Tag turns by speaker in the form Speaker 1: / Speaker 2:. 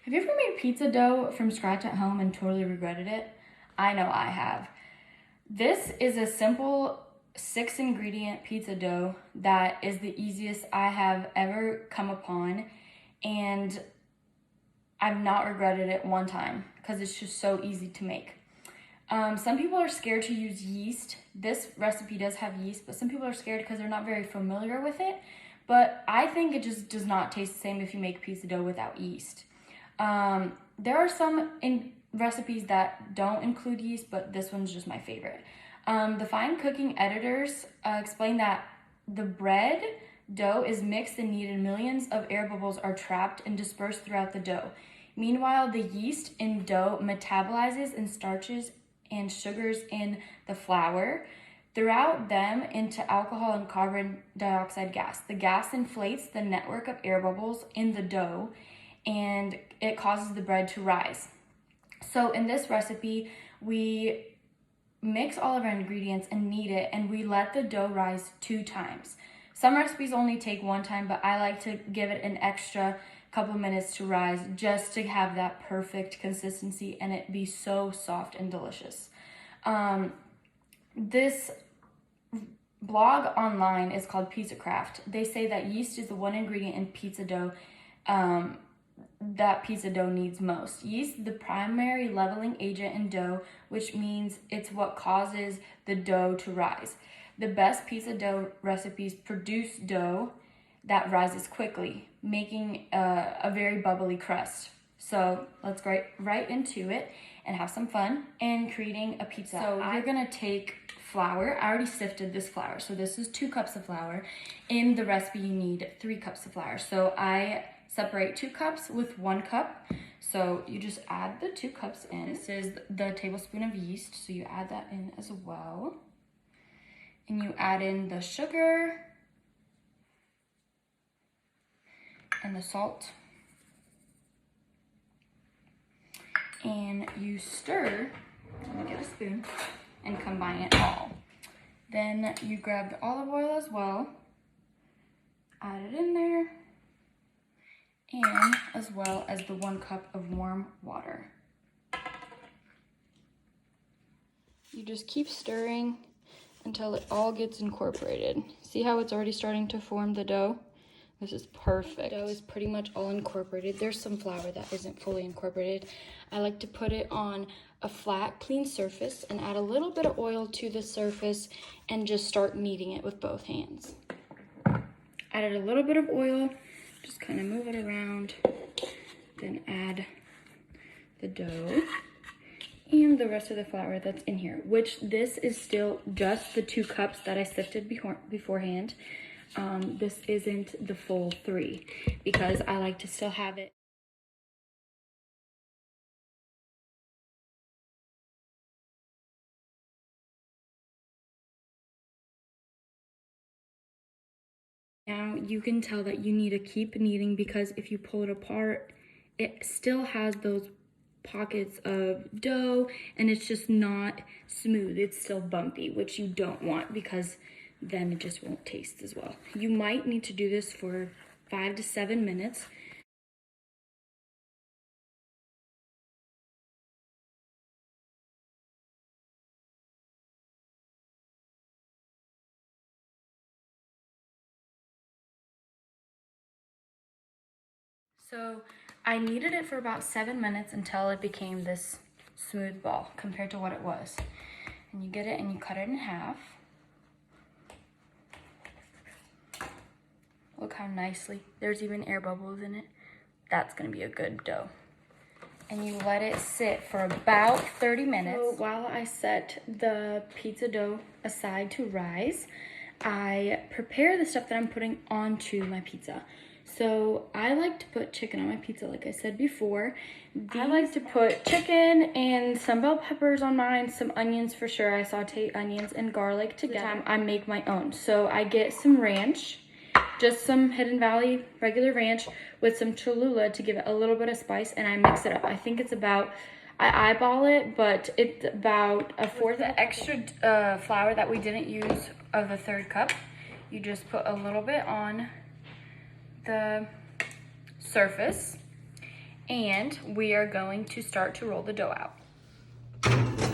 Speaker 1: Have you ever made pizza dough from scratch at home and totally regretted it? I know I have. This is a simple 6-ingredient pizza dough that is the easiest I have ever come upon, and I've not regretted it one time because it's just so easy to make. Some people are scared to use yeast. This recipe does have yeast, but some people are scared because they're not very familiar with it. But I think it just does not taste the same if you make pizza dough without yeast. There are some recipes that don't include yeast, but this one's just my favorite. The Fine Cooking editors explain that the bread dough is mixed and kneaded. Millions of air bubbles are trapped and dispersed throughout the dough. Meanwhile, the yeast in dough metabolizes and starches and sugars in the flour throughout them into alcohol and carbon dioxide gas. The gas inflates the network of air bubbles in the dough, and it causes the bread to rise. So in this recipe, we mix all of our ingredients and knead it, and we let the dough rise 2 times. Some recipes only take 1 time, but I like to give it an extra couple minutes to rise just to have that perfect consistency and it be so soft and delicious. This blog online is called Pizza Craft. They say that yeast is the one ingredient in pizza dough that pizza dough needs most. Yeast is the primary leveling agent in dough, which means it's what causes the dough to rise. The best pizza dough recipes produce dough that rises quickly, making a very bubbly crust. So let's go right into it and have some fun in creating a pizza. So you're gonna take flour. I already sifted this flour. So this is 2 cups of flour. In the recipe, you need 3 cups of flour. So I separate 2 cups with 1 cup. So you just add the 2 cups in. This is the tablespoon of yeast. So you add that in as well. And you add in the sugar and the salt. And you stir, let me get a spoon, and combine it all. Then you grab the olive oil as well, add it in there, and as well as the 1 cup of warm water. You just keep stirring until it all gets incorporated. See how it's already starting to form the dough? This is perfect. The dough is pretty much all incorporated. There's some flour that isn't fully incorporated. I like to put it on a flat, clean surface and add a little bit of oil to the surface and just start kneading it with both hands. Added a little bit of oil, just kind of move it around, then add the dough and the rest of the flour that's in here, which this is still just the 2 cups that I sifted beforehand. This isn't the full 3 because I like to still have it. Now you can tell that you need to keep kneading because if you pull it apart, it still has those pockets of dough and it's just not smooth. It's still bumpy, which you don't want because then it just won't taste as well. You might need to do this for 5 to 7 minutes. So I kneaded it for about 7 minutes until it became this smooth ball compared to what it was. And you get it and you cut it in half. Look how nicely, there's even air bubbles in it. That's gonna be a good dough. And you let it sit for about 30 minutes. So while I set the pizza dough aside to rise, I prepare the stuff that I'm putting onto my pizza. So I like to put chicken on my pizza, like I said before. I like to put chicken and some bell peppers on mine, some onions for sure. I saute onions and garlic together. I make my own. So I get some ranch, just some Hidden Valley regular ranch with some Cholula to give it a little bit of spice, and I mix it up. I think it's about, I eyeball it, but it's about a 1/4. The extra flour that we didn't use of the 1/3 cup, you just put a little bit on the surface And we are going to start to roll the dough out.